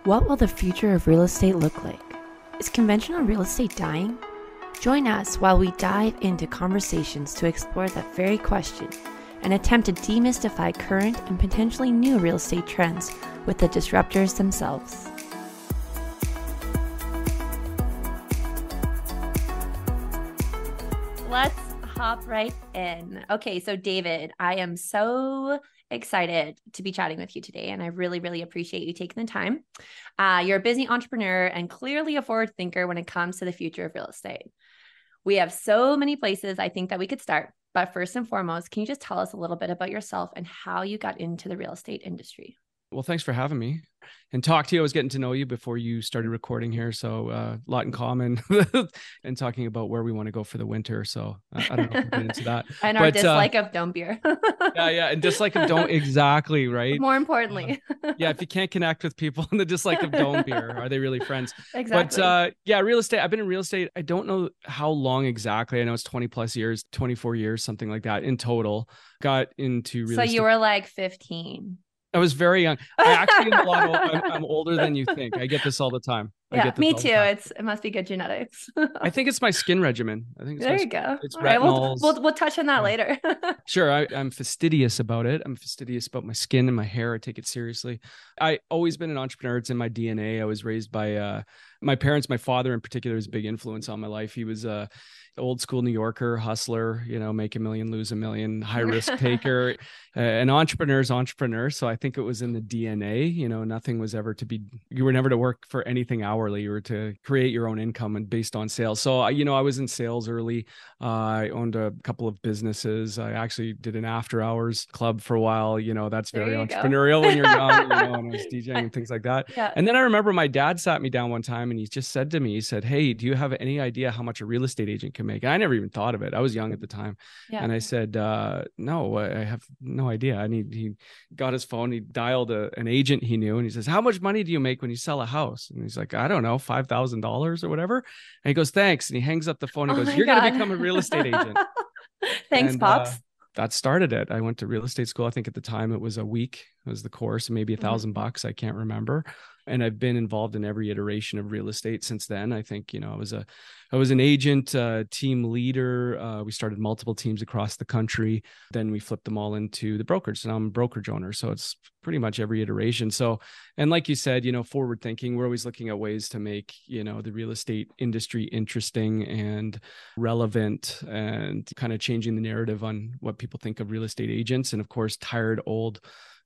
What will the future of real estate look like? Is conventional real estate dying? Join us while we dive into conversations to explore that very question and attempt to demystify current and potentially new real estate trends with the disruptors themselves. Let's hop right in. Okay, so David, I am so excited to be chatting with you today, and I really, really appreciate you taking the time. You're a busy entrepreneur and clearly a forward thinker when it comes to the future of real estate. We have so many places I think that we could start, but first and foremost, can you just tell us a little bit about yourself and how you got into the real estate industry? Well, thanks for having me and talk to you. I was getting to know you before you started recording here. So a lot in common and talking about where we want to go for the winter. So I don't know if we'll get into that. And our dislike of dome beer. Yeah. And dislike of dome. Exactly. Right. More importantly. Yeah. If you can't connect with people in the dislike of dome beer, are they really friends? Exactly. But yeah, real estate. I've been in real estate. I don't know how long exactly. I know it's 20 plus years, 24 years, something like that in total. Got into real estate. So you were like 15. I was very young. I actually am I'm older than you think. I get this all the time. Yeah, me too. It must be good genetics. I think it's my skin regimen. I think it's there you go. It's all right, retinols. We'll touch on that later. Sure. I'm fastidious about it. I'm fastidious about my skin and my hair. I take it seriously. I always been an entrepreneur. It's in my DNA. I was raised by my parents. My father in particular is a big influence on my life. He was a old school New Yorker, hustler, make a million, lose a million, high risk taker, an entrepreneur's entrepreneur. So I think it was in the DNA, nothing was ever you were never to work for anything hourly. You were to create your own income and based on sales. So, I was in sales early. I owned a couple of businesses. I actually did an after hours club for a while. That's very entrepreneurial when you're young, and I was DJing and things like that. Yeah. And then I remember my dad sat me down one time and he just said to me, he said, "Hey, do you have any idea how much a real estate agent can make?" And I never even thought of it. I was young at the time. Yeah. And I said, no, I have no idea. He got his phone. He dialed an agent he knew. And he says, "How much money do you make when you sell a house?" And he's like, "I don't know, $5,000 or whatever." And he goes, "Thanks." And he hangs up the phone and goes, "You're going to become a real estate agent." Thanks, Pops. That started it. I went to real estate school. I think at the time it was a week, it was the course, maybe $1,000. I can't remember. And I've been involved in every iteration of real estate since then. I think, I was an agent, team leader. We started multiple teams across the country. Then we flipped them all into the brokerage. So now I'm a brokerage owner. So it's pretty much every iteration. So, and like you said, forward thinking, we're always looking at ways to make, the real estate industry interesting and relevant and kind of changing the narrative on what people think of real estate agents. And of course, tired, old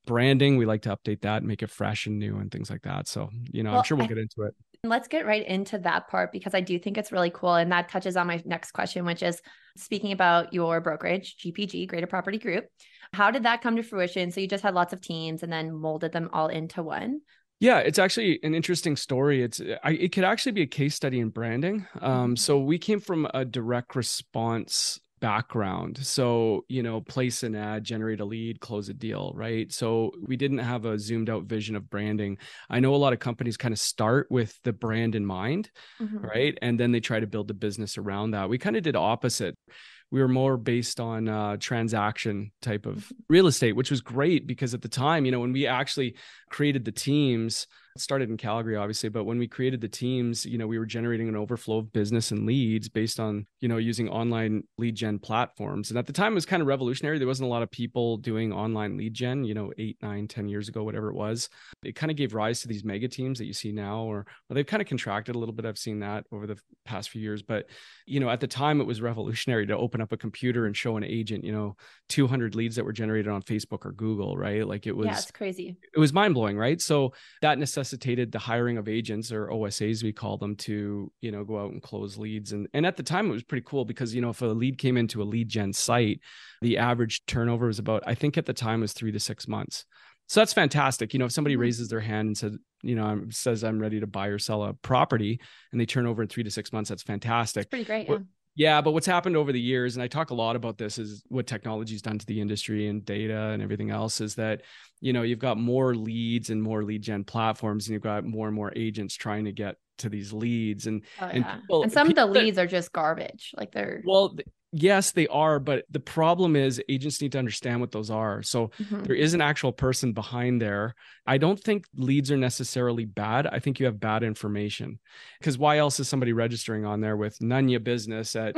branding. We like to update that, make it fresh and new and things like that. So, I'm sure we'll get into it. Let's get right into that part because I do think it's really cool. And that touches on my next question, which is speaking about your brokerage, GPG, Greater Property Group. How did that come to fruition? So you just had lots of teams and then molded them all into one? Yeah, it's actually an interesting story. It could actually be a case study in branding. So we came from a direct response background. So, place an ad, generate a lead, close a deal, right? So we didn't have a zoomed out vision of branding. I know a lot of companies kind of start with the brand in mind, right? And then they try to build the business around that. We kind of did opposite. We were more based on transaction type of real estate, which was great because at the time, when we actually created the teams, it started in Calgary, obviously, but when we created the teams, we were generating an overflow of business and leads based on, using online lead gen platforms. And at the time, it was kind of revolutionary. There wasn't a lot of people doing online lead gen, 8, 9, 10 years ago, whatever it was. It kind of gave rise to these mega teams that you see now, or they've kind of contracted a little bit. I've seen that over the past few years. But, at the time, it was revolutionary to open up a computer and show an agent, 200 leads that were generated on Facebook or Google, right? Like it was, yeah, it's crazy. It was mind blowing, right? So that necessitated the hiring of agents or OSAs, we call them, to, go out and close leads. And at the time it was pretty cool because, if a lead came into a lead gen site, the average turnover was about, I think at the time was 3 to 6 months. So that's fantastic. If somebody raises their hand and says, I'm ready to buy or sell a property and they turn over in 3 to 6 months, that's fantastic. It's pretty great. Yeah. Yeah, but what's happened over the years, and I talk a lot about this, is what technology's done to the industry and data and everything else, is that, you've got more leads and more lead gen platforms, and you've got more and more agents trying to get to these leads. And some of the leads are just garbage. Like they're Yes, they are. But the problem is agents need to understand what those are. So there is an actual person behind there. I don't think leads are necessarily bad. I think you have bad information, because why else is somebody registering on there with Nunya business at,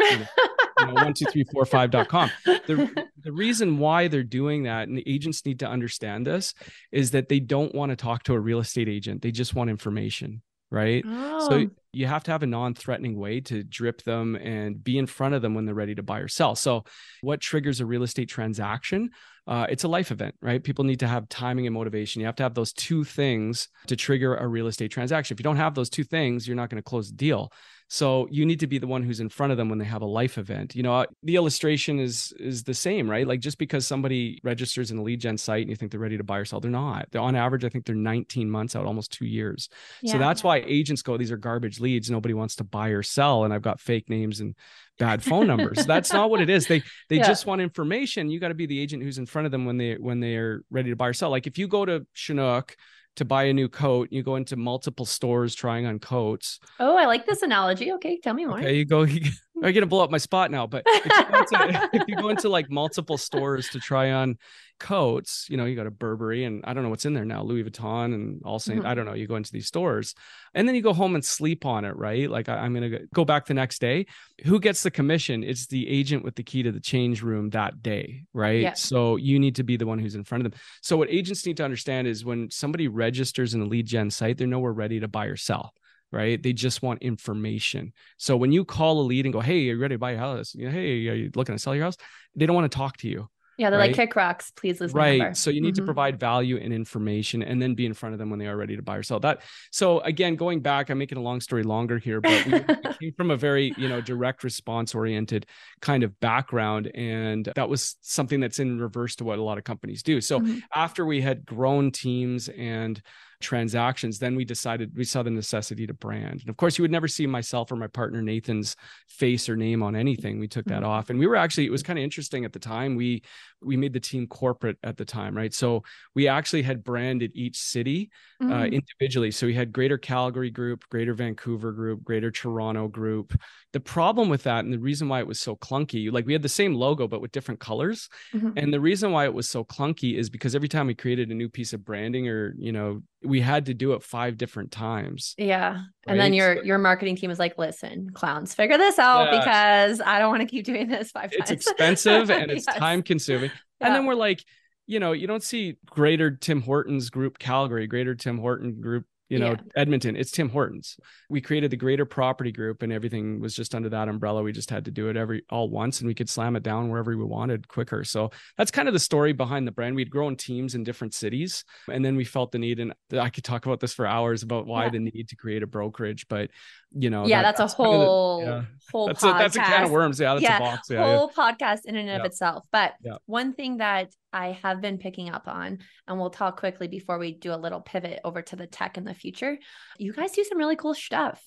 12345.com. The reason why they're doing that, and the agents need to understand this, is that they don't want to talk to a real estate agent. They just want information. Right. So you have to have a non-threatening way to drip them and be in front of them when they're ready to buy or sell. So what triggers a real estate transaction? It's a life event, right? People need to have timing and motivation. You have to have those two things to trigger a real estate transaction. If you don't have those two things, you're not going to close the deal. So you need to be the one who's in front of them when they have a life event. The illustration is the same, right? Like, just because somebody registers in a lead gen site and you think they're ready to buy or sell, they're not. On average, I think they're 19 months out, almost 2 years. Yeah. So that's why agents go, these are garbage leads. Nobody wants to buy or sell. And I've got fake names and bad phone numbers. That's not what it is. They just want information. You got to be the agent who's in front of them when they are ready to buy or sell. Like, if you go to Chinook to buy a new coat, you go into multiple stores trying on coats. Oh, I like this analogy. Okay, tell me more. Okay, I'm going to blow up my spot now, but if you go into like multiple stores to try on coats, you got a Burberry and I don't know what's in there now, Louis Vuitton and All Saint. I don't know. You go into these stores and then you go home and sleep on it, right? Like, I'm going to go back the next day. Who gets the commission? It's the agent with the key to the change room that day, right? Yeah. So you need to be the one who's in front of them. So what agents need to understand is when somebody registers in a lead gen site, they're nowhere ready to buy or sell. Right? They just want information. So when you call a lead and go, hey, are you ready to buy a house? Hey, are you looking to sell your house? They don't want to talk to you. Yeah, they're like, kick rocks, please lose my number. So you need to provide value and information and then be in front of them when they are ready to buy or sell. So again, going back, I'm making a long story longer here, but we came from a very, direct response oriented kind of background. And that was something that's in reverse to what a lot of companies do. So after we had grown teams and transactions, then we saw the necessity to brand. And of course, you would never see myself or my partner Nathan's face or name on anything. We took that off. And it was kind of interesting at the time. We made the team corporate at the time, right? So we actually had branded each city individually. So we had Greater Calgary Group, Greater Vancouver Group, Greater Toronto Group. The problem with that, and the reason why it was so clunky, like we had the same logo, but with different colors. And the reason why it was so clunky is because every time we created a new piece of branding or, we had to do it 5 different times. Yeah. Right? And then your marketing team was like, listen, clowns, figure this out because I don't want to keep doing this 5 times. It's expensive and it's time consuming. Yeah. And then we're like, you don't see Greater Tim Hortons Group Calgary, Greater Tim Horton Group, Edmonton. It's Tim Hortons. We created the Greater Property Group and everything was just under that umbrella. We just had to do it all once and we could slam it down wherever we wanted quicker. So that's kind of the story behind the brand. We'd grown teams in different cities and then we felt the need, and I could talk about this for hours about why the need to create a brokerage, but that's a whole podcast. That's a can of worms. Yeah. That's a box. Yeah. Whole podcast in and of itself. But one thing that I have been picking up on, and we'll talk quickly before we do a little pivot over to the tech in the future. You guys do some really cool stuff.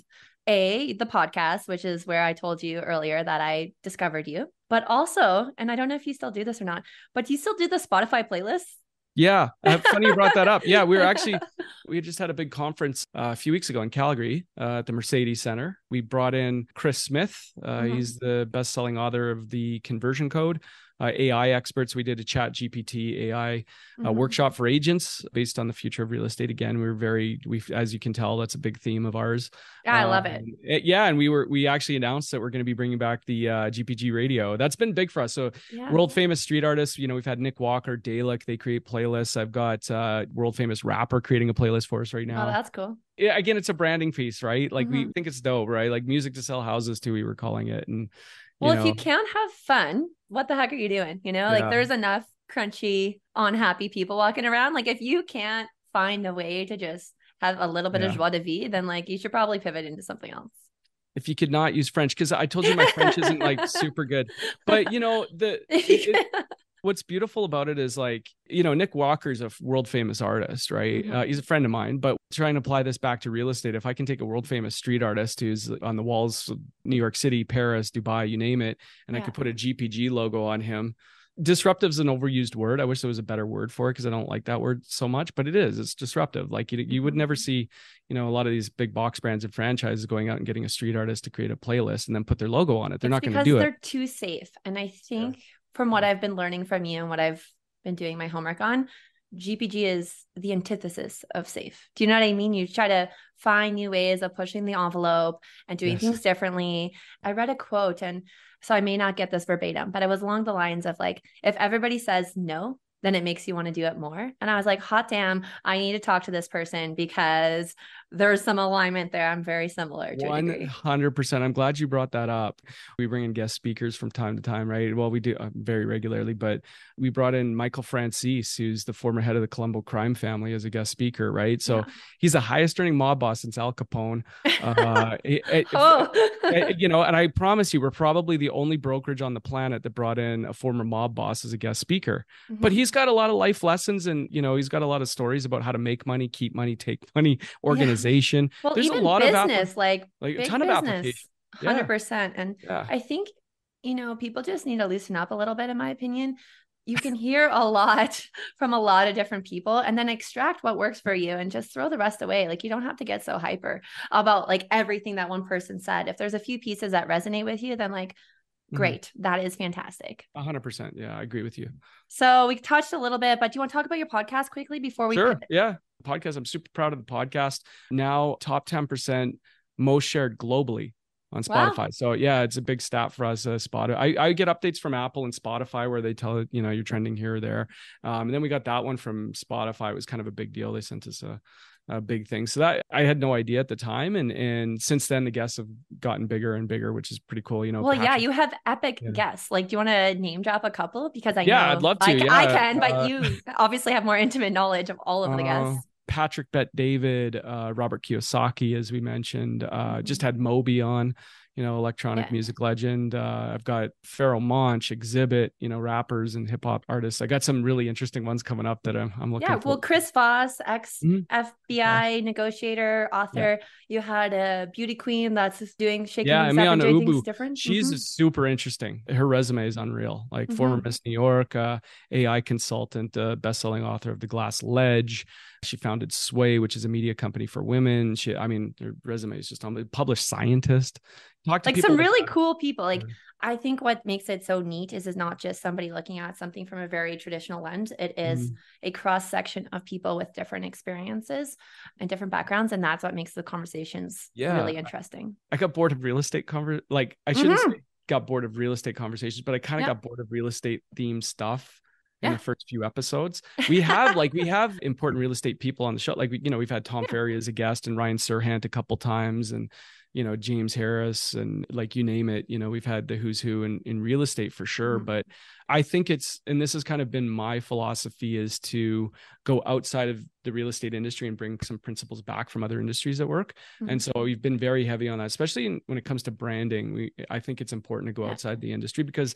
The podcast, which is where I told you earlier that I discovered you, but also, and I don't know if you still do this or not, but you still do the Spotify playlists. Yeah. Funny you brought that up. Yeah. We just had a big conference a few weeks ago in Calgary at the Mercedes Center. We brought in Chris Smith. He's the best-selling author of The Conversion Code. AI experts. We did a Chat GPT AI workshop for agents based on the future of real estate. Again, as you can tell, that's a big theme of ours. Yeah, I love it. And we actually announced that we're going to be bringing back the GPG radio. That's been big for us. So world famous street artists, we've had Nick Walker, Dalek, they create playlists. I've got world famous rapper creating a playlist for us right now. Oh, that's cool. Yeah, again, it's a branding piece, right? Like we think it's dope, right? Like music to sell houses too, we were calling it. And if you can't have fun, what the heck are you doing? Like there's enough crunchy, unhappy people walking around. Like if you can't find a way to just have a little bit of joie de vivre, then like you should probably pivot into something else. If you could not use French, because I told you my French isn't like super good, but what's beautiful about it is like, Nick Walker's a world famous artist, right? He's a friend of mine, but trying to apply this back to real estate, if I can take a world famous street artist who's on the walls of New York City, Paris, Dubai, you name it, and I could put a GPG logo on him, disruptive is an overused word. I wish there was a better word for it because I don't like that word so much, but it is. It's disruptive. Like you would never see, a lot of these big box brands and franchises going out and getting a street artist to create a playlist and then put their logo on it. They're not going to do it. Because they're too safe. And I think from what I've been learning from you and what I've been doing my homework on, GPG is the antithesis of safe. Do you know what I mean? You try to find new ways of pushing the envelope and doing things differently. I read a quote, and so I may not get this verbatim, but it was along the lines of like, if everybody says no, then it makes you want to do it more. And I was like, hot damn, I need to talk to this person because there's some alignment there. I'm very similar to 100%. I'm glad you brought that up. We bring in guest speakers from time to time, right? Well, we do very regularly, but we brought in Michael Francis, who's the former head of the Colombo crime family, as a guest speaker, right? So he's the highest earning mob boss since Al Capone. And I promise you, we're probably the only brokerage on the planet that brought in a former mob boss as a guest speaker. But he's got a lot of life lessons, and he's got a lot of stories about how to make money, keep money, take money, organization. Well, there's even a lot business, of like a ton of applications. 100%. And I think, people just need to loosen up a little bit, in my opinion. You can hear a lot from a lot of different people and then extract what works for you and just throw the rest away. Like, you don't have to get so hyper about like everything that one person said. If there's a few pieces that resonate with you, then like, great. That is fantastic. 100%. Yeah, I agree with you. So we touched a little bit, but do you want to talk about your podcast quickly before we? Sure. Yeah. Podcast. I'm super proud of the podcast. Now top 10% most shared globally on Spotify. Wow. So yeah, it's a big stat for us. Spotify. I get updates from Apple and Spotify where they tell it, you're trending here or there. And then we got that one from Spotify. It was kind of a big deal. They sent us a big thing. So that I had no idea at the time. And since then the guests have gotten bigger and bigger, which is pretty cool. Well, Patrick, you have epic guests. Like, do you want to name drop a couple? Because I know I'd love to. I can, but you obviously have more intimate knowledge of all of the guests. Patrick Bet David, Robert Kiyosaki, as we mentioned, just had Moby on, electronic music legend. I've got Pharoah Monch, Exhibit, rappers and hip hop artists. I got some really interesting ones coming up that I'm looking for. Well, Chris Voss, ex-FBI negotiator, author. You had a beauty queen that's doing shaking things up and doing things different. She's super interesting. Her resume is unreal. Like former Miss New York, AI consultant, best-selling author of The Glass Ledge. She founded Sway, which is a media company for women. Her resume is just on. Published scientist. Talk to like some really cool people. Like, I think what makes it so neat is not just somebody looking at something from a very traditional lens. It is a cross section of people with different experiences and different backgrounds, and that's what makes the conversations really interesting. I got bored of real estate I shouldn't say got bored of real estate conversations, but I kind of got bored of real estate themed stuff. In the first few episodes, we have important real estate people on the show. Like, we've had Tom Ferry as a guest and Ryan Serhant a couple times, and, James Harris, and like, you name it, we've had the who's who in real estate for sure. But I think and this has kind of been my philosophy, is to go outside of the real estate industry and bring some principles back from other industries at work. And so we've been very heavy on that, especially when it comes to branding. I think it's important to go outside the industry because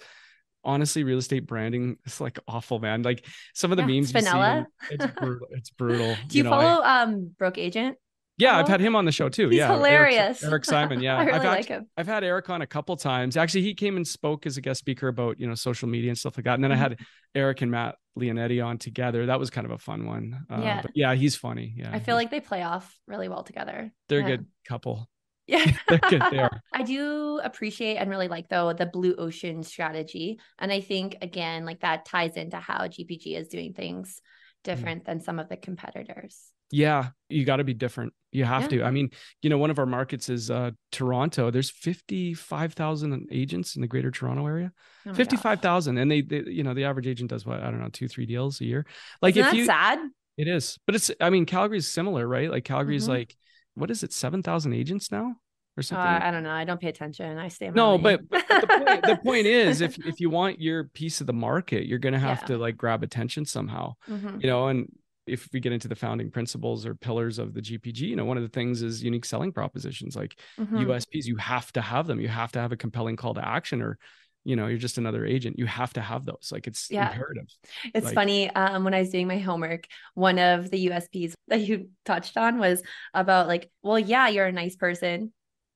honestly, real estate branding is like awful, man. Like some of the memes you see, it's brutal. Do you follow Brooke Agent? Yeah, I've had him on the show too. He's hilarious. Eric Simon. Yeah, I really like him. I've had Eric on a couple times. Actually, he came and spoke as a guest speaker about social media and stuff like that. And then I had Eric and Matt Leonetti on together. That was kind of a fun one. But yeah, he's funny. Yeah, I feel like they play off really well together. They're a good couple. Yeah, they're good. They are. I do appreciate and really like, though, the blue ocean strategy. And I think, again, like that ties into how GPG is doing things different than some of the competitors. Yeah, you got to be different. You have to. I mean, one of our markets is Toronto. There's 55,000 agents in the Greater Toronto area. 55,000, and they the average agent does what, I don't know, 2-3 deals a year. Like, Isn't that sad? It is, but Calgary's similar, right? Like Calgary's like, what is it, 7,000 agents now or something? I don't know. I don't pay attention. I stay. But the point is, if you want your piece of the market, you're going to have to like grab attention somehow, and if we get into the founding principles or pillars of the GPG, one of the things is unique selling propositions, like USPs. You have to have them. You have to have a compelling call to action, or you're just another agent. You have to have those. Like, it's imperative. It's funny. When I was doing my homework, one of the USPs that you touched on was about like, well, yeah, you're a nice person.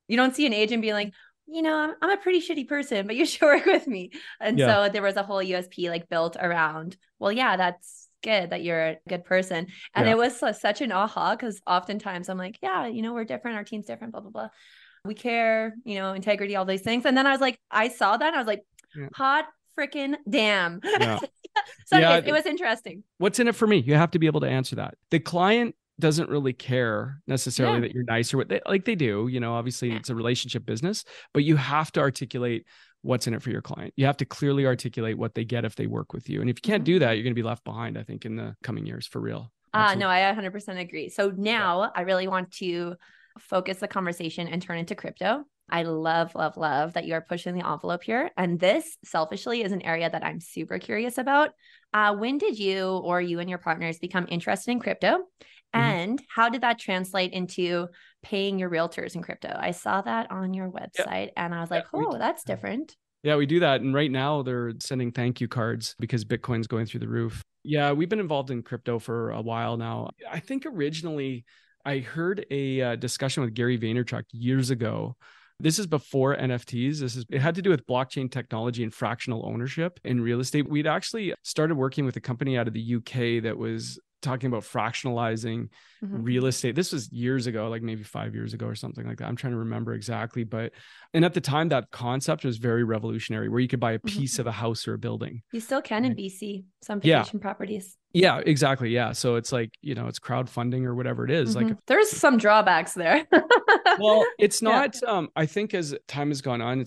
You don't see an agent being like, I'm a pretty shitty person, but you should work with me. And Yeah. so there was a whole USP like built around, well, yeah, that's good that you're a good person. And Yeah. it was such an aha because oftentimes I'm like, yeah, we're different. Our team's different, blah, blah, blah. We care, integrity, all these things. And then I saw that and I was like, Yeah. hot freaking damn. Yeah. So Yeah. anyways, it was interesting. What's in it for me? You have to be able to answer that. The client doesn't really care necessarily that you're nice or what they do, obviously it's a relationship business, but you have to articulate what's in it for your client. You have to clearly articulate what they get if they work with you. And if you can't do that, you're going to be left behind, I think, in the coming years for real. No, I 100% agree. So now I really want to focus the conversation and turn into crypto. I love, love, love that you are pushing the envelope here. And this selfishly is an area that I'm super curious about. When did you or you and your partners become interested in crypto? And how did that translate into paying your realtors in crypto? I saw that on your website and I was like, oh, that's different. Yeah, we do that. And right now they're sending thank you cards because Bitcoin's going through the roof. Yeah, we've been involved in crypto for a while now. I think originally I heard a discussion with Gary Vaynerchuk years ago. This is before NFTs. It had to do with blockchain technology and fractional ownership in real estate. We'd actually started working with a company out of the UK that was talking about fractionalizing real estate. This was years ago, like maybe 5 years ago or something like that. I'm trying to remember exactly. And at the time, that concept was very revolutionary, where you could buy a piece of a house or a building. You still can in BC, some vacation properties. Yeah, exactly. Yeah. So it's like, it's crowdfunding or whatever it is. Like there's some drawbacks there. Well, it's not, I think as time has gone on,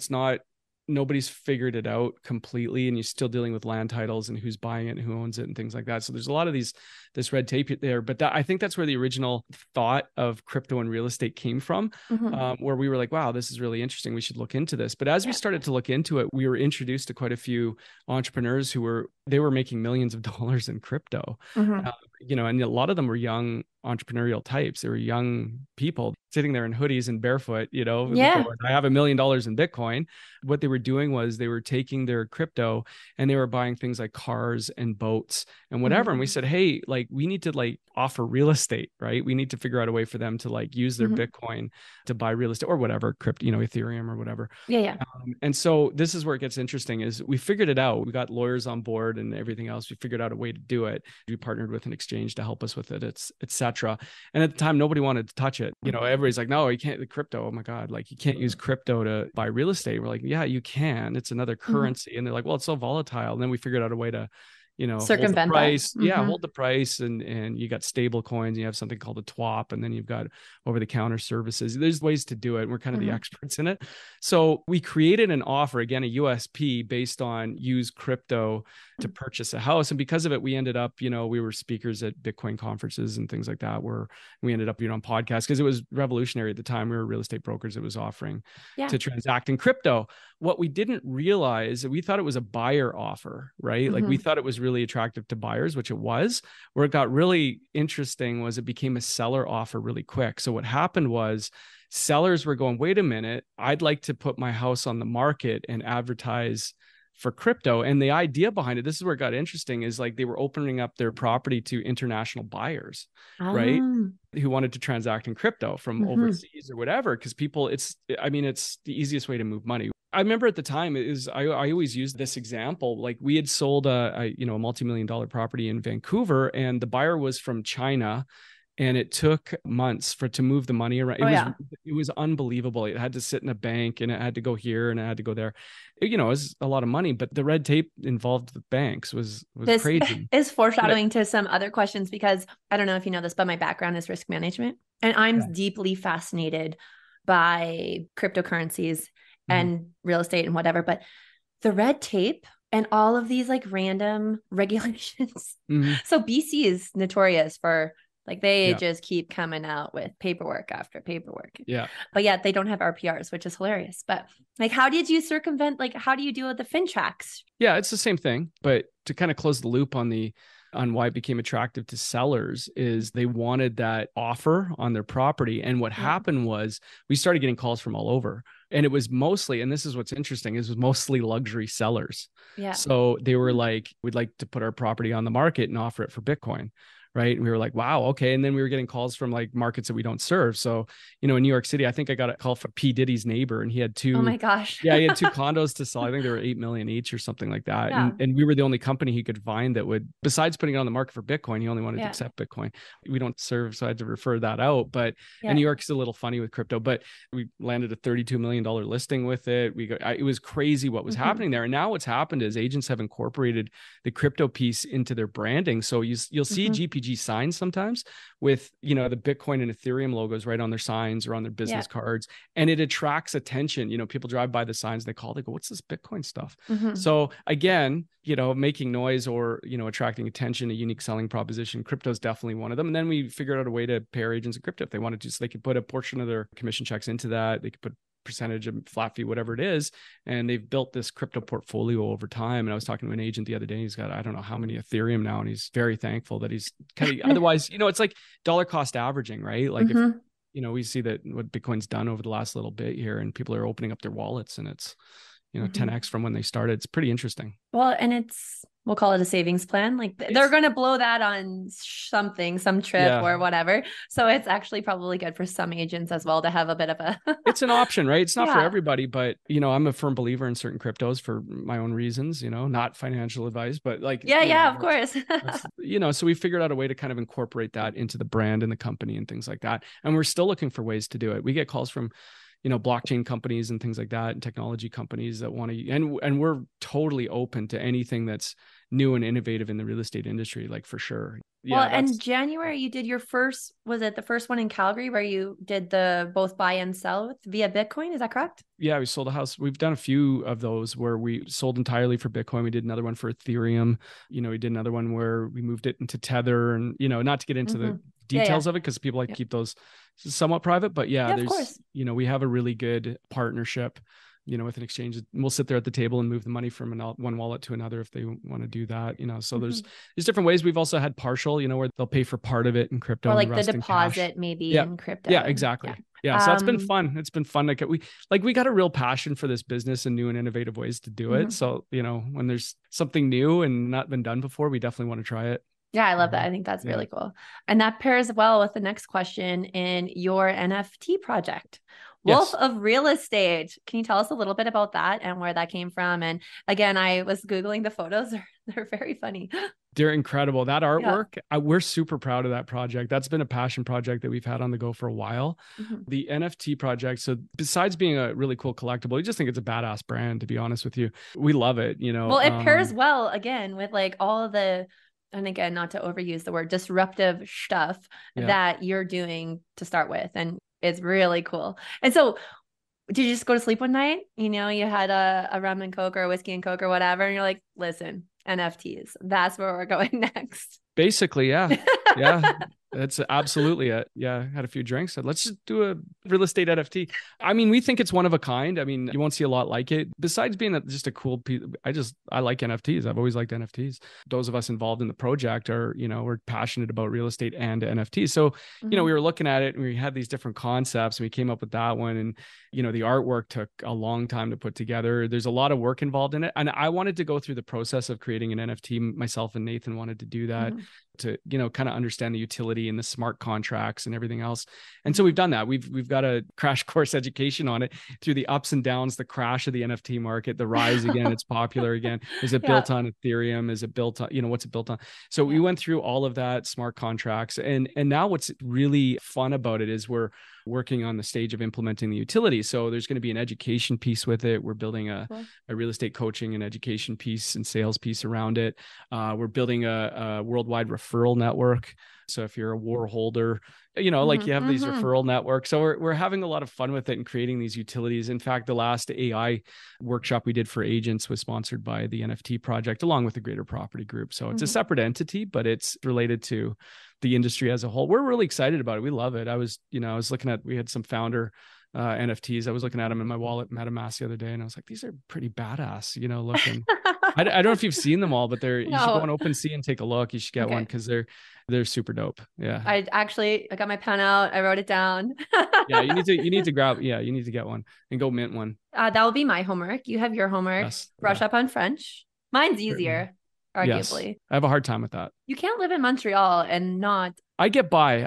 nobody's figured it out completely, and you're still dealing with land titles and who's buying it and who owns it and things like that. So there's a lot of this red tape there, but I think that's where the original thought of crypto and real estate came from, where we were like, wow, this is really interesting. We should look into this. But as we started to look into it, we were introduced to quite a few entrepreneurs who were making millions of dollars in crypto, and a lot of them were young entrepreneurial types. They were young people sitting there in hoodies and barefoot, going, I have $1 million in Bitcoin. What they were doing was they were taking their crypto and they were buying things like cars and boats and whatever. And we said, hey, like, we need to like offer real estate, right? We need to figure out a way for them to like use their Bitcoin to buy real estate or whatever, crypto, Ethereum or whatever. And so this is where it gets interesting is we figured it out. We got lawyers on board and everything else. We figured out a way to do it. We partnered with an exchange to help us with it, et cetera. And at the time, nobody wanted to touch it. Everybody's like, no, you can't, the crypto. Oh my God. Like, you can't use crypto to buy real estate. We're like, yeah, you can. It's another currency. And they're like, well, it's so volatile. And then we figured out a way to, circumvent hold the price. that. Hold the price. And you got stable coins. You have something called a TWAP. And then you've got over-the-counter services. There's ways to do it. And we're kind of the experts in it. So we created an offer, again, a USP based on use crypto to purchase a house. And because of it, we ended up, we were speakers at Bitcoin conferences and things like that, where we ended up, on podcasts because it was revolutionary at the time. We were real estate brokers that was offering to transact in crypto. What we didn't realize, we thought it was a buyer offer, right? Like we thought it was really attractive to buyers, which it was. Where it got really interesting was it became a seller offer really quick. So what happened was sellers were going, wait a minute, I'd like to put my house on the market and advertise for crypto. And the idea behind it, this is where it got interesting, is like they were opening up their property to international buyers, right? Who wanted to transact in crypto from overseas or whatever. Because people, it's the easiest way to move money. I remember at the time I always used this example. Like we had sold a multi-million-dollar property in Vancouver, and the buyer was from China. And it took months to move the money around. It was unbelievable. It had to sit in a bank and it had to go here and it had to go there. It was a lot of money, but the red tape involved with banks was crazy. This is foreshadowing to some other questions, because I don't know if you know this, but my background is risk management, and I'm deeply fascinated by cryptocurrencies and real estate and whatever, but the red tape and all of these like random regulations. So BC is notorious for like they just keep coming out with paperwork after paperwork. But yet they don't have RPRs, which is hilarious. But like, how did you circumvent, like, how do you deal with the FinTrax? Yeah, it's the same thing. But to kind of close the loop on why it became attractive to sellers is they wanted that offer on their property. And what happened was we started getting calls from all over. And it was mostly, and this is what's interesting, it was mostly luxury sellers. So they were like, we'd like to put our property on the market and offer it for Bitcoin. right? And we were like, wow, okay. And then we were getting calls from like markets that we don't serve. So, in New York City, I think I got a call from P. Diddy's neighbor, and he had Oh two, my gosh. yeah, he had two condos to sell. I think they were 8 million each or something like that. Yeah. And we were the only company he could find that would, besides putting it on the market for Bitcoin, he only wanted to Yeah. accept Bitcoin. We don't serve, so I had to refer that out. But Yeah. and New York's a little funny with crypto, but we landed a $32 million listing with it. It was crazy what was happening there. And now what's happened is agents have incorporated the crypto piece into their branding. So you'll see GPG signs sometimes with, the Bitcoin and Ethereum logos right on their signs or on their business cards. And it attracts attention. People drive by the signs, they go, what's this Bitcoin stuff? So again, making noise or, attracting attention, a unique selling proposition. Crypto is definitely one of them. And then we figured out a way to pay our agents in crypto if they wanted to, so they could put a portion of their commission checks into that. They could put percentage of flat fee, whatever it is. And they've built this crypto portfolio over time. And I was talking to an agent the other day. He's got, I don't know how many Ethereum now. And he's very thankful that he's kind of, otherwise, it's like dollar cost averaging, right? Like if, we see that what Bitcoin's done over the last little bit here, and people are opening up their wallets, and it's, 10x from when they started. It's pretty interesting. Well, and we'll call it a savings plan. Like they're going to blow that on some trip or whatever. So it's actually probably good for some agents as well to have a bit of a, it's an option, right? It's not for everybody, but I'm a firm believer in certain cryptos for my own reasons, not financial advice, but like, of course. So we figured out a way to kind of incorporate that into the brand and the company and things like that. And we're still looking for ways to do it. We get calls from blockchain companies and things like that, and technology companies that want to, and we're totally open to anything that's new and innovative in the real estate industry, like for sure. Yeah, well, and January you did your first, was it the first one in Calgary where you did the both buy and sell via Bitcoin? Is that correct? Yeah, we sold a house. We've done a few of those where we sold entirely for Bitcoin. We did another one for Ethereum. We did another one where we moved it into Tether, and, not to get into the details of it, because people like to keep those somewhat private, but there's, of course. We have a really good partnership, with an exchange, and we'll sit there at the table and move the money from one wallet to another if they want to do that, so there's different ways. We've also had partial, where they'll pay for part of it in crypto, or like the deposit maybe in crypto. Yeah, exactly. Yeah. So that's been fun. It's been fun. Like we got a real passion for this business and new and innovative ways to do it. So, when there's something new and not been done before, we definitely want to try it. Yeah, I love that. I think that's really cool. And that pairs well with the next question in your NFT project, Wolf of Real Estate. Can you tell us a little bit about that and where that came from? And again, I was Googling the photos. They're very funny. They're incredible. That artwork, we're super proud of that project. That's been a passion project that we've had on the go for a while. The NFT project. So besides being a really cool collectible, we just think it's a badass brand, to be honest with you. We love it. Well, it pairs well again with like all the, and again, not to overuse the word disruptive stuff that you're doing to start with. And it's really cool. And so did you just go to sleep one night? You had a rum and Coke or a whiskey and Coke or whatever. And you're like, listen, NFTs, that's where we're going next. Basically, yeah. Yeah. That's absolutely it. Yeah. Had a few drinks. Said, let's just do a real estate NFT. I mean, we think it's one of a kind. I mean, you won't see a lot like it. Besides being just a cool piece, I like NFTs. I've always liked NFTs. Those of us involved in the project are, we're passionate about real estate and NFTs. So, we were looking at it and we had these different concepts and we came up with that one. And, the artwork took a long time to put together. There's a lot of work involved in it. And I wanted to go through the process of creating an NFT. Myself and Nathan wanted to do that. To kind of understand the utility and the smart contracts and everything else. And so we've done that. We've got a crash course education on it through the ups and downs, the crash of the NFT market, the rise again, it's popular again. Is it built on Ethereum? Is it built on, what's it built on? So we went through all of that, smart contracts. And now what's really fun about it is we're working on the stage of implementing the utility. So there's going to be an education piece with it. We're building a real estate coaching and education piece and sales piece around it. We're building a worldwide referral network. So if you're a war holder, like you have these referral networks. So we're having a lot of fun with it and creating these utilities. In fact, the last AI workshop we did for agents was sponsored by the NFT project along with the Greater Property Group. So it's a separate entity, but it's related to the industry as a whole. We're really excited about it. We love it. I was looking at, we had some founder NFTs. I was looking at them in my wallet, MetaMask the other day, and I was like, these are pretty badass, looking. I don't know if you've seen them all, but you should go on OpenSea and take a look. You should get one because they're super dope. Yeah. I got my pen out. I wrote it down. Yeah. You need to grab. Yeah. You need to get one and go mint one. That will be my homework. You have your homework. Yes. Brush up on French. Mine's easier. Yes. arguably. I have a hard time with that. You can't live in Montreal and not. I get by.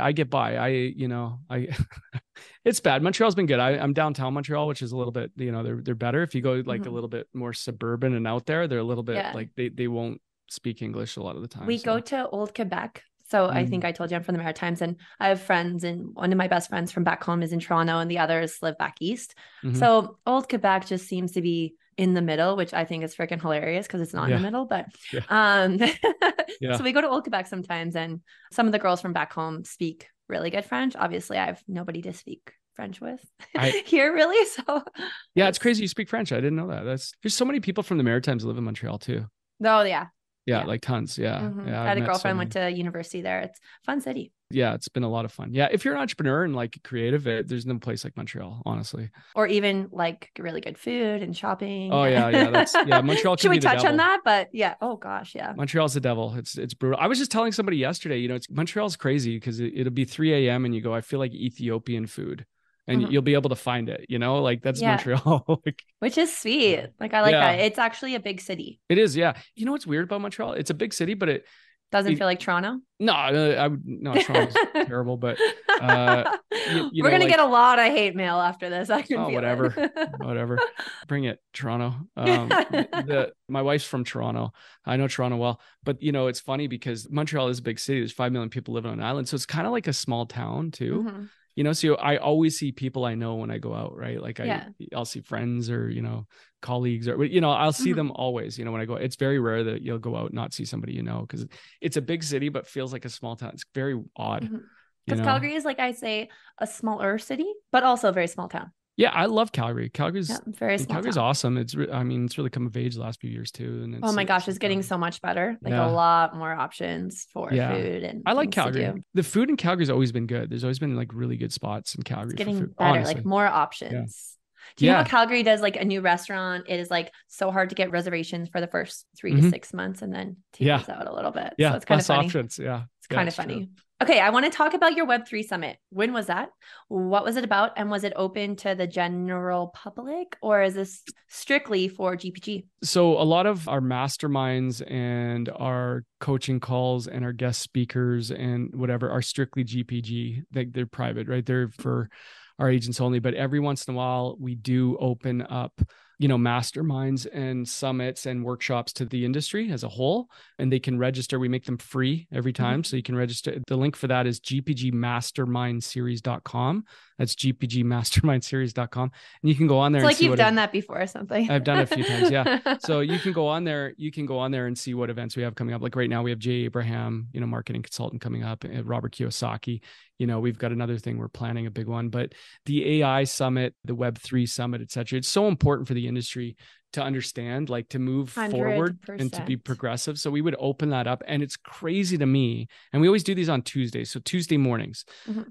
It's bad. Montreal's been good. I'm downtown Montreal, which is a little bit, they're better. If you go like a little bit more suburban and out there, they're a little bit like they won't speak English a lot of the time. We go to Old Quebec. So I think I told you I'm from the Maritimes, and I have friends, and one of my best friends from back home is in Toronto and the others live back east. So Old Quebec just seems to be in the middle, which I think is freaking hilarious because it's not in the middle, but so we go to Old Quebec sometimes, and some of the girls from back home speak really good French. Obviously I have nobody to speak French with here really. So it's crazy you speak French. I didn't know that. There's so many people from the Maritimes live in Montreal too. Oh yeah. Yeah, like tons. Yeah. I had a girlfriend went to university there. It's a fun city. Yeah, it's been a lot of fun. Yeah, if you're an entrepreneur and like creative, there's no place like Montreal, honestly. Or even like really good food and shopping. Oh yeah. Montreal. Should we touch on that? But yeah. Oh gosh, yeah. Montreal's the devil. It's brutal. I was just telling somebody yesterday. Montreal's crazy because it'll be 3 a.m. and you go, I feel like Ethiopian food. And you'll be able to find it, like that's Montreal. Which is sweet. Like, I like that. It's actually a big city. It is. Yeah. You know what's weird about Montreal? It's a big city, but it doesn't feel like Toronto. No, Toronto's terrible, but we're going to get a lot of hate mail after this. I can feel whatever. Bring it, Toronto. My wife's from Toronto. I know Toronto well, but it's funny because Montreal is a big city. There's 5 million people living on an island. So it's kind of like a small town too. So I always see people I know when I go out, right? Like I'll see friends or, colleagues or, I'll see them always, when I go. It's very rare that you'll go out and not see somebody, because it's a big city, but feels like a small town. It's very odd. Because Calgary is, like I say, a smaller city, but also a very small town. Yeah, I love Calgary. Calgary's Calgary's awesome. It's really come of age the last few years too. And oh my gosh, it's getting so much better. Like a lot more options for food and I like Calgary. The food in Calgary's always been good. There's always been like really good spots in Calgary. It's getting for food, better, honestly. like more options. Do you know Calgary does like a new restaurant? It is like so hard to get reservations for the first 3 to 6 months and then tapers out a little bit. Yeah, so it's kind of funny. Options. Yeah. It's kind of funny. True. Okay, I want to talk about your Web3 Summit. When was that? What was it about? And was it open to the general public, or is this strictly for GPG? So a lot of our masterminds and our coaching calls and our guest speakers and whatever are strictly GPG. They're private, right? They're for our agents only. But every once in a while, we do open up masterminds and summits and workshops to the industry as a whole, and they can register. We make them free every time. So you can register. The link for that is gpgmastermindseries.com. That's gpgmastermindseries.com. And you can go on there. It's like you've done that before or something. I've done it a few times. Yeah. So you can go on there. And see what events we have coming up. Like right now we have Jay Abraham, marketing consultant coming up, and Robert Kiyosaki. We've got another thing. We're planning a big one, but the AI summit, the Web3 summit, et cetera, it's so important for the industry to understand, like to move 100%. Forward and to be progressive. So we would open that up, and it's crazy to me. And we always do these on Tuesdays. So Tuesday mornings,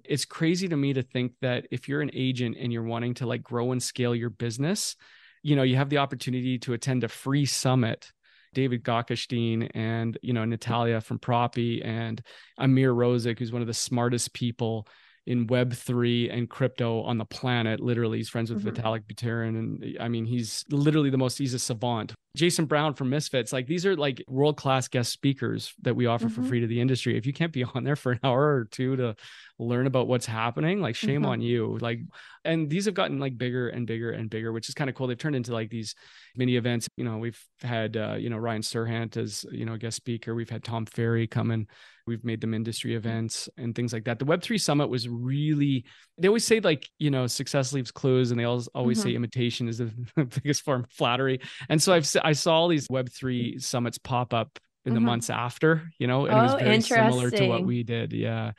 it's crazy to me to think that if you're an agent and you're wanting to like grow and scale your business, you have the opportunity to attend a free summit. David Gockestein and, Natalia from Proppy and Amir Rozik, who's one of the smartest people in Web3 and crypto on the planet. Literally, he's friends with Vitalik Buterin. And I mean, he's a savant. Jason Brown from Misfits. Like, these are like world-class guest speakers that we offer for free to the industry. If you can't be on there for an hour or two to learn about what's happening, like shame on you. Like, and these have gotten like bigger and bigger and bigger, which is kind of cool. They've turned into like these mini events. We've had, Ryan Serhant as, a guest speaker. We've had Tom Ferry come in. We've made them industry events and things like that. The Web3 Summit was really, they always say like, success leaves clues, and they always say imitation is the biggest form of flattery. And so I saw all these Web3 summits pop up in the months after, and it was very similar to what we did. Yeah.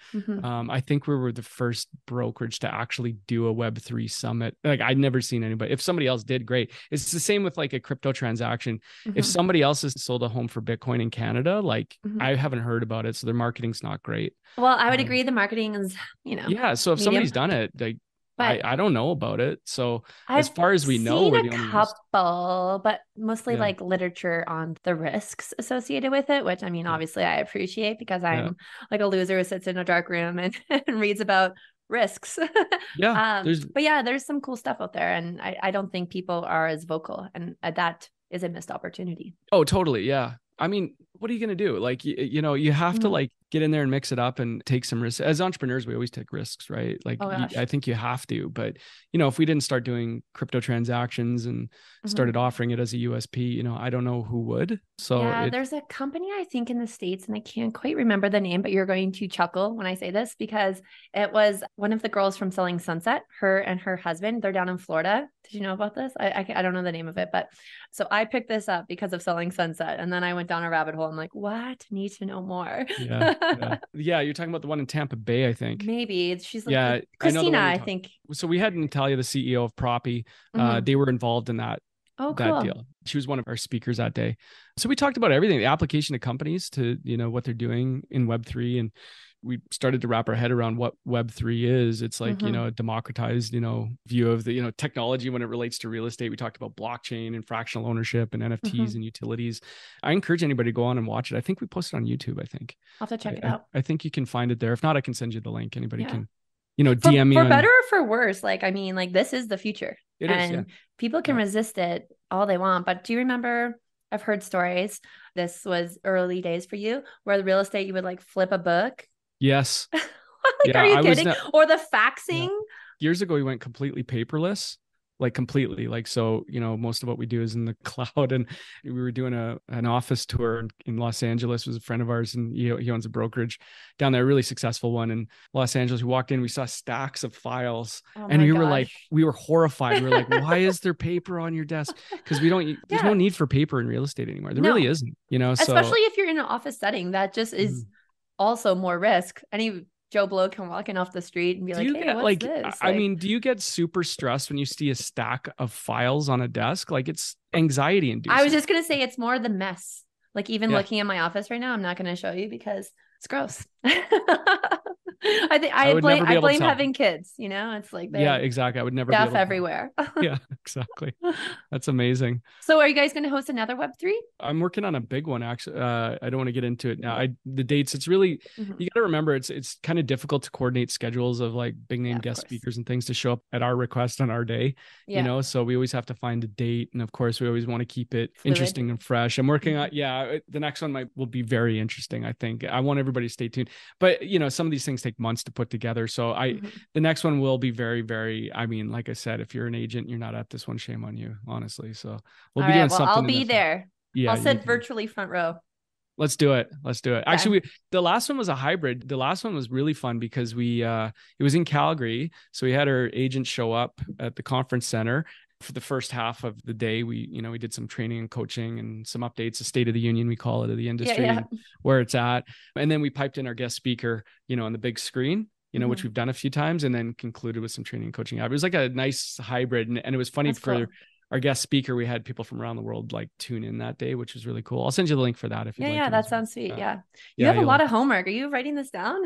I think we were the first brokerage to actually do a Web3 summit. Like, I'd never seen anybody. If somebody else did, great. It's the same with like a crypto transaction. If somebody else has sold a home for Bitcoin in Canada, like I haven't heard about it. So their marketing's not great. Well, I would agree. The marketing is, yeah. So if somebody's done it, like, but I don't know about it. So as far as we know, we're the only couple, but mostly like literature on the risks associated with it, which I mean, obviously I appreciate because I'm like a loser who sits in a dark room and reads about risks. But yeah, there's some cool stuff out there, and I don't think people are as vocal, and that is a missed opportunity. Oh, totally. Yeah. I mean, what are you going to do? Like, you have to Mhm. like get in there and mix it up and take some risks. As entrepreneurs, we always take risks, right? Like, Oh gosh. I think you have to, but if we didn't start doing crypto transactions and Mhm. started offering it as a USP, I don't know who would. So Yeah, there's a company I think in the States, and I can't quite remember the name, but you're going to chuckle when I say this because it was one of the girls from Selling Sunset, her and her husband. They're down in Florida. Did you know about this? I don't know the name of it, but so I picked this up because of Selling Sunset, and then I went down a rabbit hole. I'm like, what? Need to know more. yeah, yeah, yeah. You're talking about the one in Tampa Bay, I think. Maybe she's like Yeah, I know the Christina, one you're I talking. think. So we had Natalia, the CEO of Proppy. Mhm. They were involved in Oh, that cool. deal. She was one of our speakers that day. So we talked about everything, the application to companies to, what they're doing in Web3. And we started to wrap our head around what Web3 is. It's like, Mhm. a democratized, view of the, technology when it relates to real estate. We talked about blockchain and fractional ownership and NFTs Mhm. and utilities. I encourage anybody to go on and watch it. I think we posted on YouTube, I think. I'll have to check it I, out. I think you can find it there. If not, I can send you the link. Anybody Yeah. can, DM me For on. better or for worse, like I mean, like this is the future. It is, yeah. And people can Yeah. resist it all they want. But do you remember? I've heard stories. This was early days for you, where the real estate you would like flip a book. Yes. Like, are Yeah. you I was kidding? not. Or the Yeah. faxing. Years ago, we went completely paperless, like completely. Like, so, most of what we do is in the cloud. And we were doing an office tour in Los Angeles. It was a friend of ours, and he owns a brokerage down there, a really successful one in Los Angeles. We walked in, we saw stacks of files, Oh and my we gosh. were horrified. We were like, why is there paper on your desk? Because there's no Yeah. need for paper in real estate anymore. There really No. isn't, so. Especially if you're in an office setting, that just is Mm. also more risk. Any Joe Blow can walk in off the street and be Do like, you hey, get what's like, this? I Like, mean, do you get super stressed when you see a stack of files on a desk? Like, it's anxiety I was inducing. just gonna say it's more the mess. Like even Yeah. looking at my office right now, I'm not gonna show you because it's gross. I think I would never be I able to blame tell. having kids, you know, it's like they Yeah, have exactly. I would never be stuff able to tell. everywhere. Yeah, exactly. That's amazing. So are you guys gonna host another Web3? I'm working on a big one actually. I don't want to get into it now. The dates, it's really, Mm-hmm. you got to remember it's kind of difficult to coordinate schedules of like big Yeah, name of guest course. speakers and things to show up at our request on our day, Yeah, so we always have to find a date. And of course, we always want to keep it fluid. interesting and fresh. I'm working Mm-hmm. on, the next one will be very interesting. I think I want everybody to stay tuned, but some of these things take months to put together. So Mm-hmm. the next one will be very, very, I mean, like I said, if you're an agent, you're not at this one, shame on you, honestly. So we'll All be right, doing well, I'll something in be that. there. Yeah, I'll you sit can. virtually front row. Let's do it. Let's do it. Okay. Actually, the last one was a hybrid. The last one was really fun because it was in Calgary. So we had our agent show up at the conference center for the first half of the day. We did some training and coaching and some updates, the state of the union, we call it, of the Yeah, industry yeah. and where it's at. And then we piped in our guest speaker, on the big screen, which Mm-hmm. we've done a few times, and then concluded with some training and coaching. It was like a nice hybrid. And it was funny That's cool. for our guest speaker. We had people from around the world like tune in that day, which was really cool. I'll send you the link for that if you'd Yeah, like yeah, it that as well. sounds sweet. Yeah. You Yeah, have a you'll lot like of it. homework. Are you writing this down?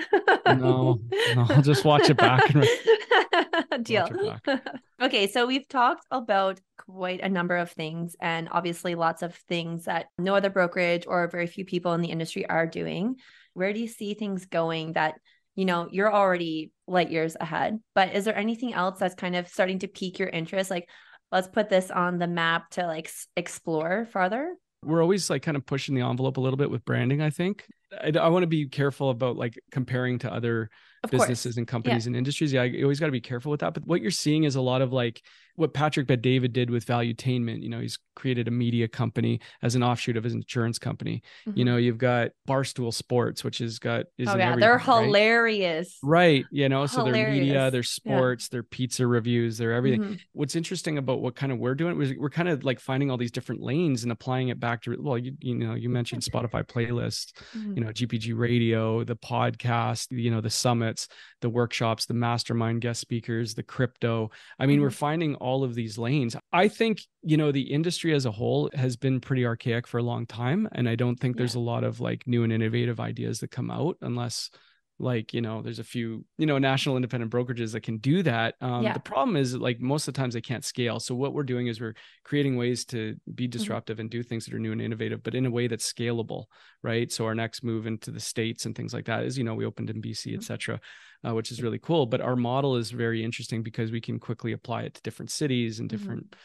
No, I'll just watch it back and watch Deal. it back. Okay, so we've talked about quite a number of things, and obviously lots of things that no other brokerage or very few people in the industry are doing. Where do you see things going that, you're already light years ahead, but is there anything else that's kind of starting to pique your interest? Like, let's put this on the map to like explore farther. We're always like kind of pushing the envelope a little bit with branding, I think. I want to be careful about like comparing to other Of course. businesses and Yeah. companies and industries. Yeah, you always got to be careful with that. But what you're seeing is a lot of like what Patrick Bet-David did with Valuetainment. He's created a media company as an offshoot of his insurance company. Mm-hmm. You've got Barstool Sports, which is Oh in yeah, everything, they're right? hilarious. Right. So their media, Hilarious. their Yeah. sports, their pizza reviews, their everything. Mm-hmm. What's interesting about what kind of we're doing was we're kind of like finding all these different lanes and applying it back to, well, you mentioned Spotify playlists, Mm-hmm. GPG radio, the podcast, the summits, the workshops, the mastermind guest speakers, the crypto. I mean, Mm-hmm. we're finding all of these lanes. I think, the industry as a whole has been pretty archaic for a long time. And I don't think Yeah. there's a lot of like new and innovative ideas that come out unless like, there's a few, national independent brokerages that can do that. Yeah. The problem is like most of the times they can't scale. So what we're doing is we're creating ways to be disruptive and do things that are new and innovative, but in a way that's scalable, right? So our next move into the States and things like that is, we opened in BC, et cetera, which is really cool. But our model is very interesting because we can quickly apply it to different cities and different,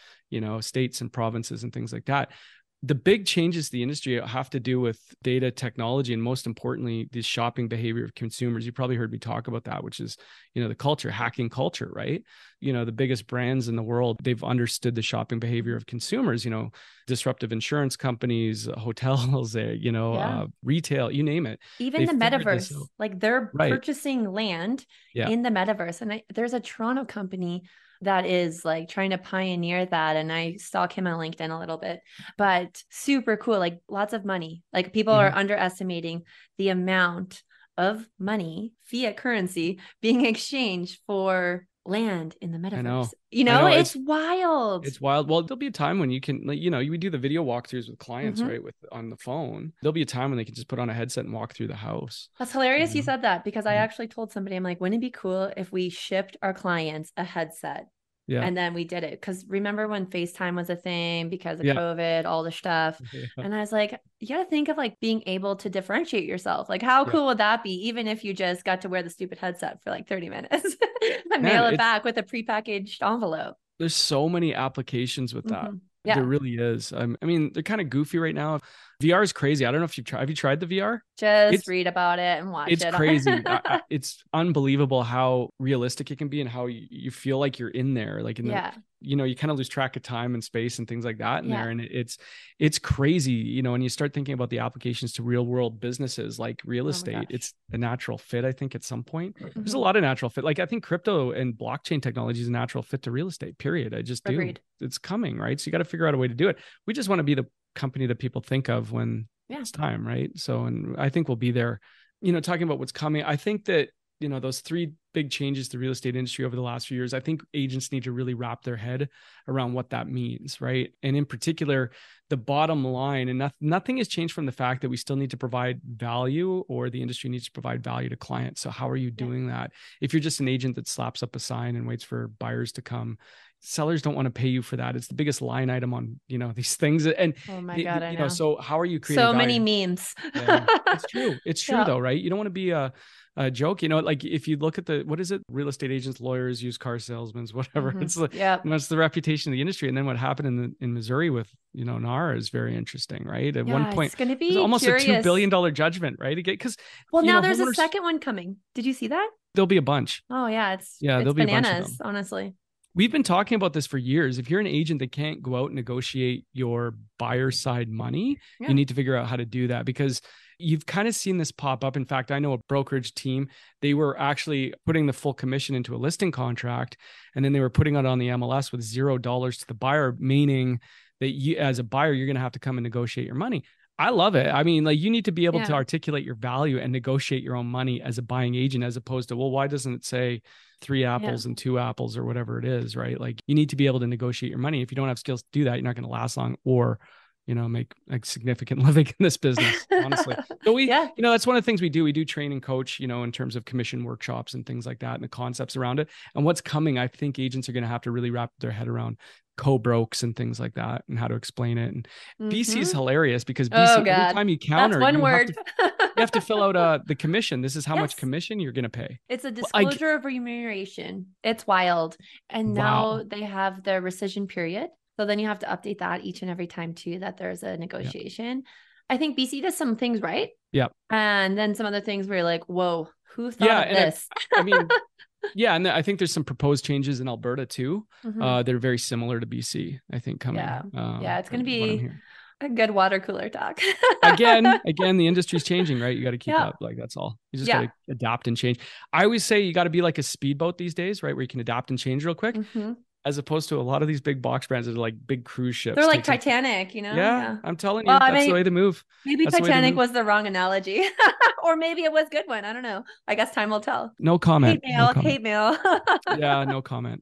states and provinces and things like that. the big changes to the industry have to do with data technology, and most importantly, the shopping behavior of consumers. You probably heard me talk about that, which is, the culture, hacking culture, right? The biggest brands in the world, they've understood the shopping behavior of consumers, disruptive insurance companies, hotels, retail, you name it. Even the metaverse, like they're right. purchasing land in the metaverse. And there's a Toronto company that is like trying to pioneer that. And I stalk him on LinkedIn a little bit, but super cool. Like lots of money. Like people are underestimating the amount of money, fiat currency, being exchanged for land in the metaverse. I know. It's wild. It's wild. Well, there'll be a time when you can, you do the video walkthroughs with clients, right? On the phone. There'll be a time when they can just put on a headset and walk through the house. That's hilarious. You said that, because I actually told somebody, I'm like, wouldn't it be cool if we shipped our clients a headset? Yeah. And then we did it. Because remember when FaceTime was a thing because of COVID, all the stuff. And I was like, you got to think of like being able to differentiate yourself. Like how cool would that be? Even if you just got to wear the stupid headset for like 30 minutes and mail it back with a prepackaged envelope. There's so many applications with that. Yeah. There really is. I mean, they're kind of goofy right now. VR is crazy. I don't know if have you tried the VR? Just read about it and watch it. It's crazy. It's unbelievable how realistic it can be and how you feel like you're in there. Like you kind of lose track of time and space and things like that in there. And it's crazy, when you start thinking about the applications to real world businesses like real estate, it's a natural fit, I think, at some point. There's a lot of natural fit. Like I think crypto and blockchain technology is a natural fit to real estate, period. I just do. Agreed. It's coming, right? So you got to figure out a way to do it. We just want to be the company that people think of when it's time, right? So, and I think we'll be there, talking about what's coming. I think that, those three big changes to the real estate industry over the last few years, I think agents need to really wrap their head around what that means, right? And in particular, the bottom line, and nothing has changed from the fact that we still need to provide value, or the industry needs to provide value to clients. So how are you doing that? If you're just an agent that slaps up a sign and waits for buyers to come, sellers don't want to pay you for that. It's the biggest line item on, these things. And oh my God, I know. So how are you creating so value? Many memes? It's true. It's true though, right? You don't want to be a joke, like if you look at what is it? Real estate agents, lawyers, used car salesmen, whatever. It's like, it's the reputation of the industry. And then what happened in Missouri with, NAR is very interesting, right? At one point, it's going to be almost a $2 billion judgment, right? Because now there's a second one coming. Did you see that? There'll be a bunch. Oh yeah. It's there'll bananas, be a bunch of them. honestly. We've been talking about this for years. If you're an agent that can't go out and negotiate your buyer side money, you need to figure out how to do that, because you've kind of seen this pop up. In fact, I know a brokerage team, they were actually putting the full commission into a listing contract, and then they were putting it on the MLS with $0 to the buyer, meaning that you, as a buyer, you're going to have to come and negotiate your money. I love it. I mean, like you need to be able to articulate your value and negotiate your own money as a buying agent, as opposed to, well, why doesn't it say 3 apples and 2 apples or whatever it is, right? Like you need to be able to negotiate your money. If you don't have skills to do that, you're not going to last long or, make a significant living in this business, honestly. So we, that's one of the things we do. We do train and coach, in terms of commission workshops and things like that and the concepts around it. And what's coming, I think agents are going to have to really wrap their head around co-brokes and things like that and how to explain it. And BC is hilarious because BC, every time you counter, that's one word. You have to fill out the commission. This is how much commission you're going to pay. It's a disclosure of remuneration. It's wild. And now they have the rescission period. So then you have to update that each and every time too, that there's a negotiation. I think BC does some things right. Yeah. And then some other things where you're like, whoa, who thought of this? I mean, and I think there's some proposed changes in Alberta too. They're very similar to BC, I think, coming. It's going to be a good water cooler talk. again, the industry's changing, right? You got to keep up. Like that's all. You just got to adapt and change. I always say you got to be like a speedboat these days, right? Where you can adapt and change real quick. As opposed to a lot of these big box brands that are like big cruise ships. They're like Titanic, Yeah, I'm telling you, that's the way they move. Maybe Titanic was the wrong analogy. Or maybe it was a good one. I don't know. I guess time will tell. No comment. Hate mail. Yeah, no comment.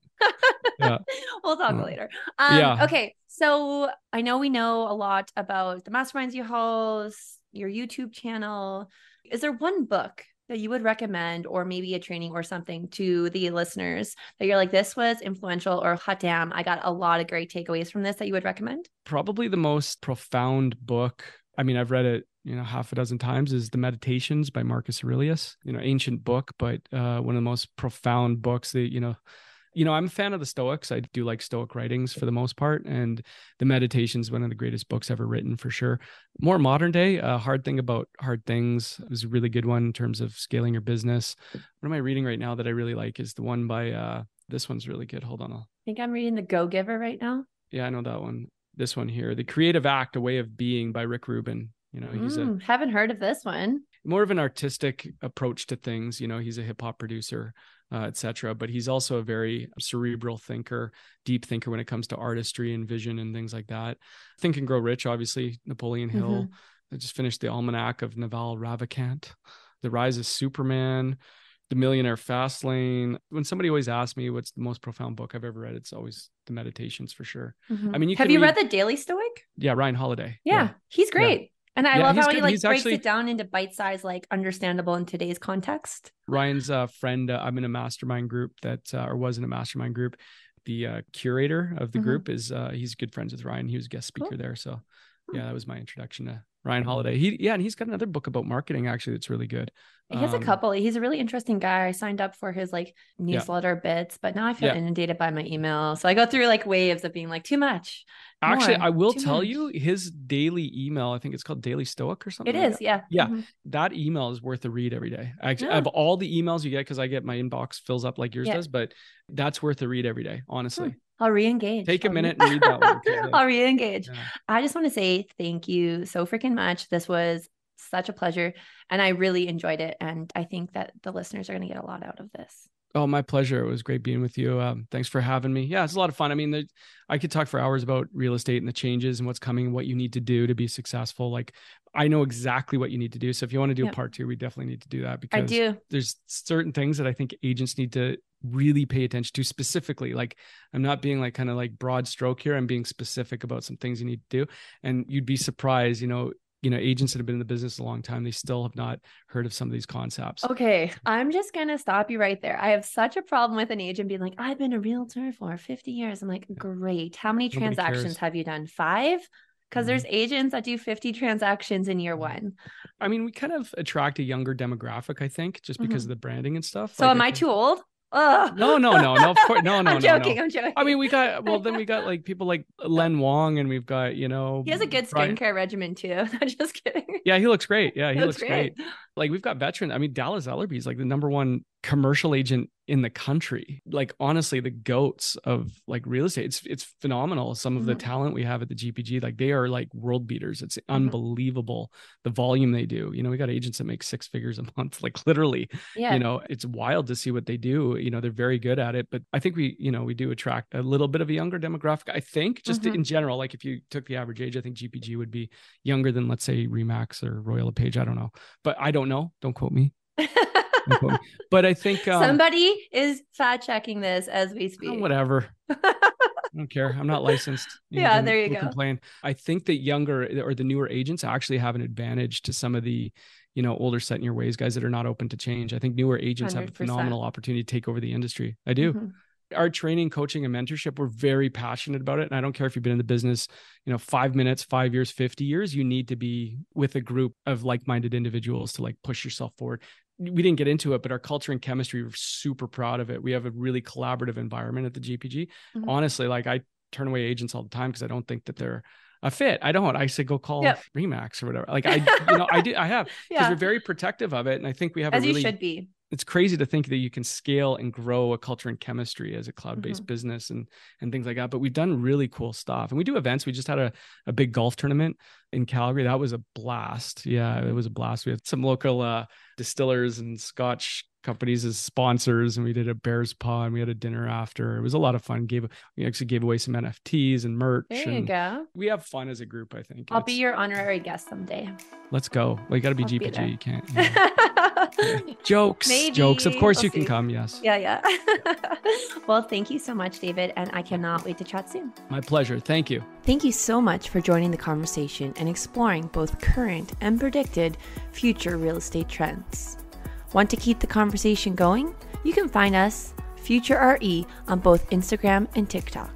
We'll talk later. Okay, so I know we know a lot about the masterminds you host, your YouTube channel. Is there one book that you would recommend, or maybe a training or something to the listeners that you're like, this was influential, or hot damn, I got a lot of great takeaways from this that you would recommend? Probably the most profound book. I mean, I've read it, half a dozen times, is The Meditations by Marcus Aurelius, ancient book, but one of the most profound books that, I'm a fan of the Stoics. I do like Stoic writings for the most part. And the Meditation is one of the greatest books ever written for sure. More modern day, Hard Thing About Hard Things was a really good one in terms of scaling your business. What am I reading right now that I really like is the one by, this one's really good. Hold on. I think I'm reading The Go-Giver right now. Yeah, I know that one. This one here, The Creative Act, A Way of Being by Rick Rubin. Haven't heard of this one. More of an artistic approach to things. He's a hip hop producer, etc. But he's also a very cerebral thinker, deep thinker when it comes to artistry and vision and things like that. Think and Grow Rich, obviously, Napoleon Hill. I just finished the Almanac of Naval Ravikant, The Rise of Superman, The Millionaire Fastlane. When somebody always asks me what's the most profound book I've ever read, it's always The Meditations for sure. I mean, have you read The Daily Stoic? Yeah, Ryan Holiday. Yeah. He's great. Yeah. And I love how he breaks actually, it down into bite-sized, understandable in today's context. Ryan's a friend. I'm in a mastermind group or was in a mastermind group. The curator of the group he's good friends with Ryan. He was a guest speaker there. So yeah, that was my introduction to Ryan Holiday. And he's got another book about marketing actually that's really good. He has a couple. He's a really interesting guy. I signed up for his newsletter bits, but now I feel inundated by my email. So I go through waves of being too much. Actually, I will tell you his daily email. I think it's called Daily Stoic or something. It is. Yeah. Yeah. That email is worth a read every day. Actually, of all the emails you get, because I get my inbox fills up like yours does, but that's worth a read every day. Honestly. I'll re-engage. Take a minute and read that one. I'll re-engage. Yeah. I just want to say thank you so freaking much. This was such a pleasure and I really enjoyed it. And I think that the listeners are going to get a lot out of this. Oh, my pleasure. It was great being with you. Thanks for having me. Yeah, it's a lot of fun. I mean, I could talk for hours about real estate and the changes and what's coming, what you need to do to be successful. I know exactly what you need to do. So if you want to do a part 2, we definitely need to do that because there's certain things that I think agents need to really pay attention to specifically. I'm not being kind of broad stroke here. I'm being specific about some things you need to do. And you'd be surprised, agents that have been in the business a long time, they still have not heard of some of these concepts. Okay. I'm just going to stop you right there. I have such a problem with an agent being I've been a realtor for 50 years. I'm great. How many transactions have you done? 5? Because there's agents that do 50 transactions in year 1. I mean, we kind of attract a younger demographic, I think, just because of the branding and stuff. So am I too old? No, of course. No. I'm joking. I mean, we got people like Len Wong and we've got, he has a good skincare regimen too. I'm just kidding. Yeah, he looks great. Yeah, he looks great. We've got veterans. I mean, Dallas Ellerby is the number 1 commercial agent in the country. Honestly, the goats of real estate. It's phenomenal. Some of the talent we have at the GPG, they are world beaters. It's unbelievable the volume they do. We got agents that make 6 figures a month, literally. Yeah. It's wild to see what they do. They're very good at it. But I think we do attract a little bit of a younger demographic. I think just in general, if you took the average age, I think GPG would be younger than, let's say, Remax or Royal LePage. I don't know, but I don't know. Don't quote me. But I think somebody is fact checking this as we speak. Whatever. I don't care. I'm not licensed. There you go. Complain. I think that younger or the newer agents actually have an advantage to some of the, older set in your ways guys that are not open to change. I think newer agents 100%. Have a phenomenal opportunity to take over the industry. I do. Our training, coaching, and mentorship, we're very passionate about it. And I don't care if you've been in the business, 5 minutes, 5 years, 50 years, you need to be with a group of like-minded individuals to push yourself forward. We didn't get into it, but our culture and chemistry, we're super proud of it. We have a really collaborative environment at the GPG. Honestly, I turn away agents all the time because I don't think that they're a fit. I don't. I say go call Remax or whatever. I have because we're very protective of it, and I think we have you should be. It's crazy to think that you can scale and grow a culture and chemistry as a cloud-based business and things like that. But we've done really cool stuff, and we do events. We just had a big golf tournament in Calgary. That was a blast. Yeah, it was a blast. We had some local distillers and Scotch companies as sponsors, and we did a Bears Paw, and we had a dinner after. It was a lot of fun. We actually gave away some NFTs and merch. There you go. We have fun as a group, I think. I'll be your honorary guest someday. Let's go. Well, you got to be GPG. You can't. Jokes. Maybe. Jokes. Of course you can come. Yes. Yeah. Well, thank you so much, David. And I cannot wait to chat soon. My pleasure. Thank you. Thank you so much for joining the conversation and exploring both current and predicted future real estate trends. Want to keep the conversation going? You can find us, Future RE, on both Instagram and TikTok.